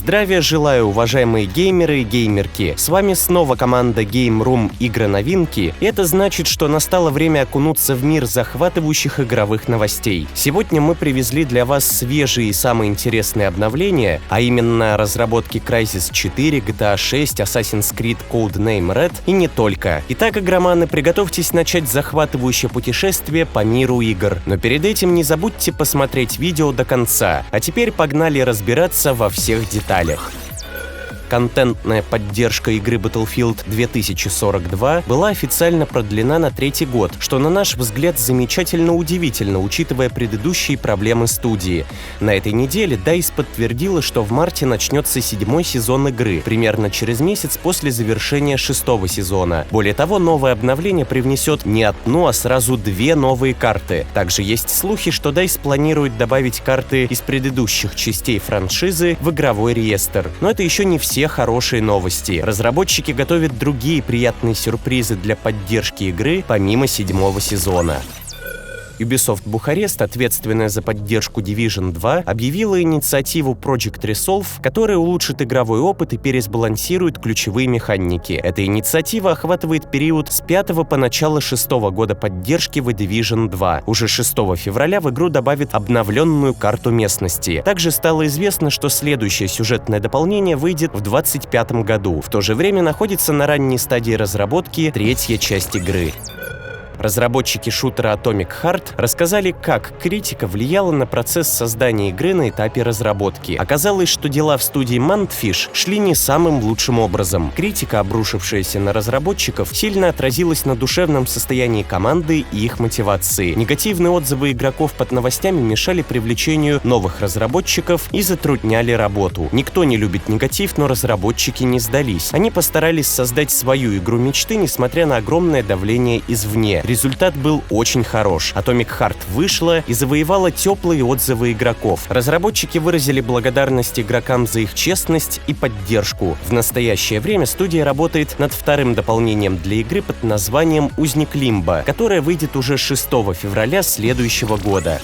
Здравия желаю, уважаемые геймеры и геймерки! С вами снова команда Game Room Игры-новинки, и это значит, что настало время окунуться в мир захватывающих игровых новостей. Сегодня мы привезли для вас свежие и самые интересные обновления, а именно разработки Crysis 4, GTA 6, Assassin's Creed Codename Red и не только. Итак, игроманы, приготовьтесь начать захватывающее путешествие по миру игр. Но перед этим не забудьте посмотреть видео до конца. А теперь погнали разбираться во всех деталях. Контентная поддержка игры Battlefield 2042 была официально продлена на 3-й год, что, на наш взгляд, замечательно удивительно, учитывая предыдущие проблемы студии. На этой неделе DICE подтвердила, что в марте начнется 7-й сезон игры, примерно через месяц после завершения 6-го сезона. Более того, новое обновление привнесет не одну, а сразу 2 новые карты. Также есть слухи, что DICE планирует добавить карты из предыдущих частей франшизы в игровой реестр. Но это еще не все хорошие новости. Разработчики готовят другие приятные сюрпризы для поддержки игры помимо 7-го сезона. Ubisoft Бухарест, ответственная за поддержку Division 2, объявила инициативу Project Resolve, которая улучшит игровой опыт и пересбалансирует ключевые механики. Эта инициатива охватывает период с 5 по начало 6-го года поддержки в Division 2. Уже 6 февраля в игру добавят обновленную карту местности. Также стало известно, что следующее сюжетное дополнение выйдет в 2025 году. В то же время находится на ранней стадии разработки 3-я часть игры. Разработчики шутера Atomic Heart рассказали, как критика влияла на процесс создания игры на этапе разработки. Оказалось, что дела в студии Mantfish шли не самым лучшим образом. Критика, обрушившаяся на разработчиков, сильно отразилась на душевном состоянии команды и их мотивации. Негативные отзывы игроков под новостями мешали привлечению новых разработчиков и затрудняли работу. Никто не любит негатив, но разработчики не сдались. Они постарались создать свою игру мечты, несмотря на огромное давление извне. Результат был очень хорош. Atomic Heart вышла и завоевала теплые отзывы игроков. Разработчики выразили благодарность игрокам за их честность и поддержку. В настоящее время студия работает над 2-м дополнением для игры под названием «Узник Лимбо», которое выйдет уже 6 февраля следующего года.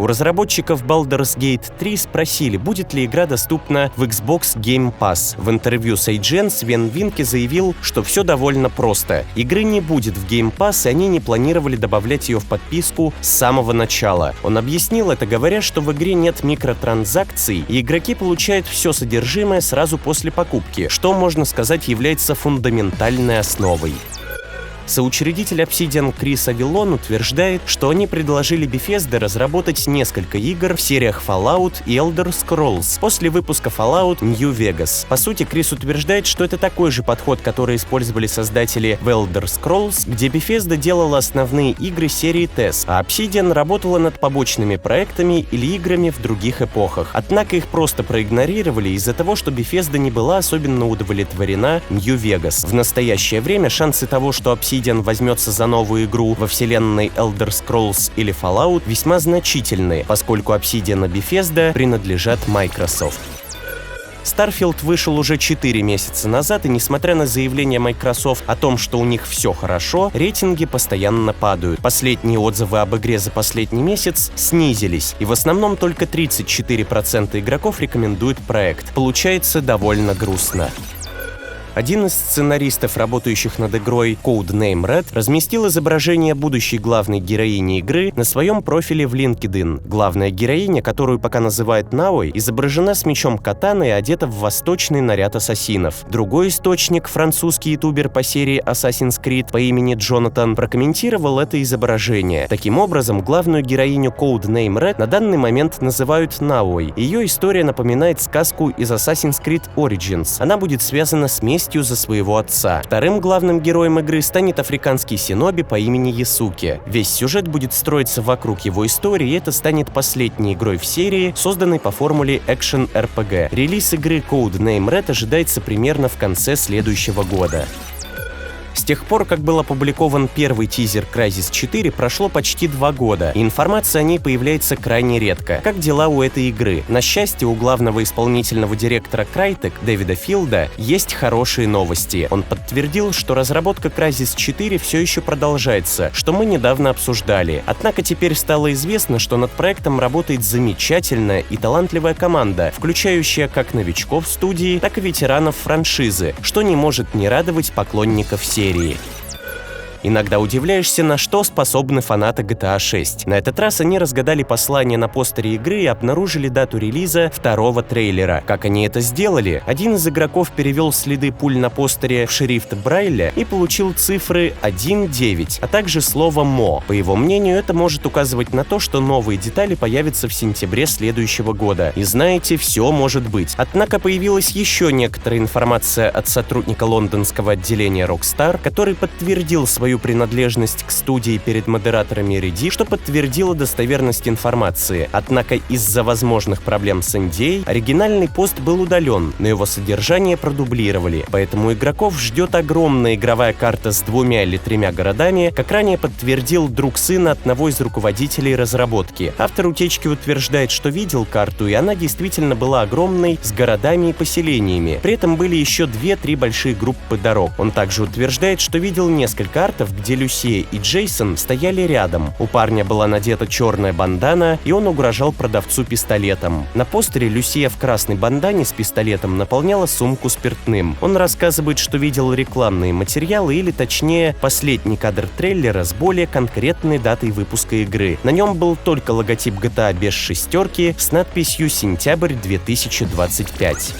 У разработчиков Baldur's Gate 3 спросили, будет ли игра доступна в Xbox Game Pass. В интервью с IGN Свен Винке заявил, что все довольно просто. Игры не будет в Game Pass, и они не планировали добавлять ее в подписку с самого начала. Он объяснил это, говоря, что в игре нет микротранзакций, и игроки получают все содержимое сразу после покупки, что, можно сказать, является фундаментальной основой. Соучредитель Obsidian Крис Авилон утверждает, что они предложили Bethesda разработать несколько игр в сериях Fallout и Elder Scrolls после выпуска Fallout New Vegas. По сути, Крис утверждает, что это такой же подход, который использовали создатели в Elder Scrolls, где Bethesda делала основные игры серии TES, а Obsidian работала над побочными проектами или играми в других эпохах. Однако их просто проигнорировали из-за того, что Bethesda не была особенно удовлетворена New Vegas. В настоящее время шансы того, что Obsidian возьмется за новую игру во вселенной Elder Scrolls или Fallout, весьма значительные, поскольку Obsidian и Bethesda принадлежат Microsoft. Starfield вышел уже 4 месяца назад, и несмотря на заявление Microsoft о том, что у них все хорошо, рейтинги постоянно падают. Последние отзывы об игре за последний месяц снизились, и в основном только 34% игроков рекомендуют проект. Получается довольно грустно. Один из сценаристов, работающих над игрой Codename Red, разместил изображение будущей главной героини игры на своем профиле в LinkedIn. Главная героиня, которую пока называют Наой, изображена с мечом катаны и одета в восточный наряд ассасинов. Другой источник, французский ютубер по серии Assassin's Creed по имени Джонатан, прокомментировал это изображение. Таким образом, главную героиню Codename Red на данный момент называют Наой. Ее история напоминает сказку из Assassin's Creed Origins. Она будет связана с местью за своего отца. Вторым главным героем игры станет африканский синоби по имени Ясуки. Весь сюжет будет строиться вокруг его истории, и это станет последней игрой в серии, созданной по формуле Action RPG. Релиз игры Codename Red ожидается примерно в конце следующего года. тех пор, как был опубликован первый тизер Crysis 4, прошло почти 2 года, и информация о ней появляется крайне редко. Как дела у этой игры? На счастье, у главного исполнительного директора Crytek, Дэвида Филда, есть хорошие новости. Он подтвердил, что разработка Crysis 4 все еще продолжается, что мы недавно обсуждали. Однако теперь стало известно, что над проектом работает замечательная и талантливая команда, включающая как новичков студии, так и ветеранов франшизы, что не может не радовать поклонников серии. Иногда удивляешься, на что способны фанаты GTA 6. На этот раз они разгадали послание на постере игры и обнаружили дату релиза второго трейлера. Как они это сделали? Один из игроков перевел следы пуль на постере в шрифт Брайля и получил цифры 1.9, а также слово «мо». По его мнению, это может указывать на то, что новые детали появятся в сентябре следующего года. И знаете, все может быть. Однако появилась еще некоторая информация от сотрудника лондонского отделения Rockstar, который подтвердил свою принадлежность к студии перед модераторами Reddit, что подтвердило достоверность информации. Однако из-за возможных проблем с NDA оригинальный пост был удален, но его содержание продублировали. Поэтому игроков ждет огромная игровая карта с 2 или 3 городами, как ранее подтвердил друг сына одного из руководителей разработки. Автор утечки утверждает, что видел карту, и она действительно была огромной, с городами и поселениями. При этом были еще 2-3 большие группы дорог. Он также утверждает, что видел несколько арт, где Люсия и Джейсон стояли рядом. У парня была надета черная бандана, и он угрожал продавцу пистолетом. На постере Люсия в красной бандане с пистолетом наполняла сумку спиртным. Он рассказывает, что видел рекламные материалы, или точнее, последний кадр трейлера с более конкретной датой выпуска игры. На нем был только логотип GTA без шестерки с надписью «Сентябрь 2025».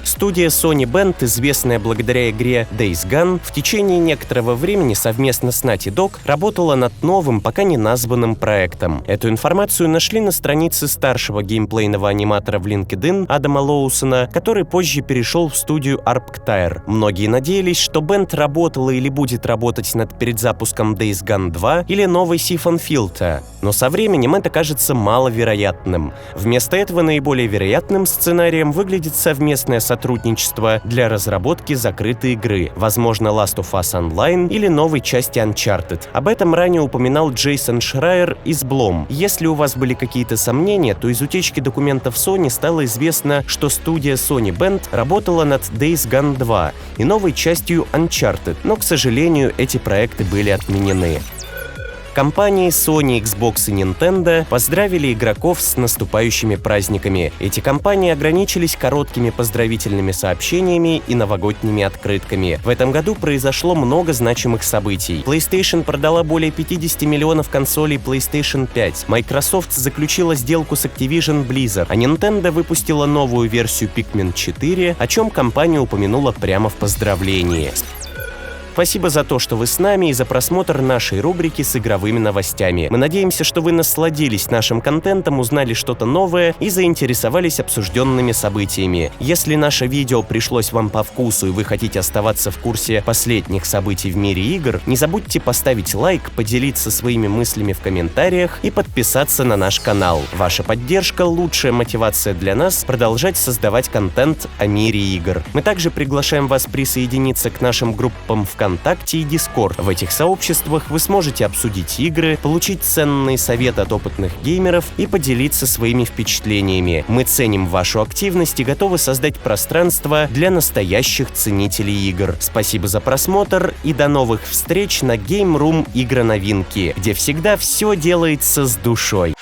Студия Sony Bend, известная благодаря игре Days Gone, в течение некоторого времени совместно с Naughty Dog работала над новым, пока не названным проектом. Эту информацию нашли на странице старшего геймплейного аниматора в LinkedIn Адама Лоусона, который позже перешел в студию Arctire. Многие надеялись, что Bend работала или будет работать над передзапуском Days Gone 2 или новой Siphon Filter, но со временем это кажется маловероятным. Вместо этого наиболее вероятным сценарием выглядит совместное сотрудничество для разработки закрытой игры, возможно, Last of Us Online или новой части Uncharted. Об этом ранее упоминал Джейсон Шрайер из Blom. Если у вас были какие-то сомнения, то из утечки документов Sony стало известно, что студия Sony Bend работала над Days Gone 2 и новой частью Uncharted, но, к сожалению, эти проекты были отменены. Компании Sony, Xbox и Nintendo поздравили игроков с наступающими праздниками. Эти компании ограничились короткими поздравительными сообщениями и новогодними открытками. В этом году произошло много значимых событий. PlayStation продала более 50 миллионов консолей PlayStation 5. Microsoft заключила сделку с Activision Blizzard, а Nintendo выпустила новую версию Pikmin 4, о чем компания упомянула прямо в поздравлении. Спасибо за то, что вы с нами, и за просмотр нашей рубрики с игровыми новостями. Мы надеемся, что вы насладились нашим контентом, узнали что-то новое и заинтересовались обсужденными событиями. Если наше видео пришлось вам по вкусу и вы хотите оставаться в курсе последних событий в мире игр, не забудьте поставить лайк, поделиться своими мыслями в комментариях и подписаться на наш канал. Ваша поддержка – лучшая мотивация для нас продолжать создавать контент о мире игр. Мы также приглашаем вас присоединиться к нашим группам ВКонтакте и Discord. В этих сообществах вы сможете обсудить игры, получить ценные советы от опытных геймеров и поделиться своими впечатлениями. Мы ценим вашу активность и готовы создать пространство для настоящих ценителей игр. Спасибо за просмотр и до новых встреч на Game Room Игроновинки, где всегда все делается с душой.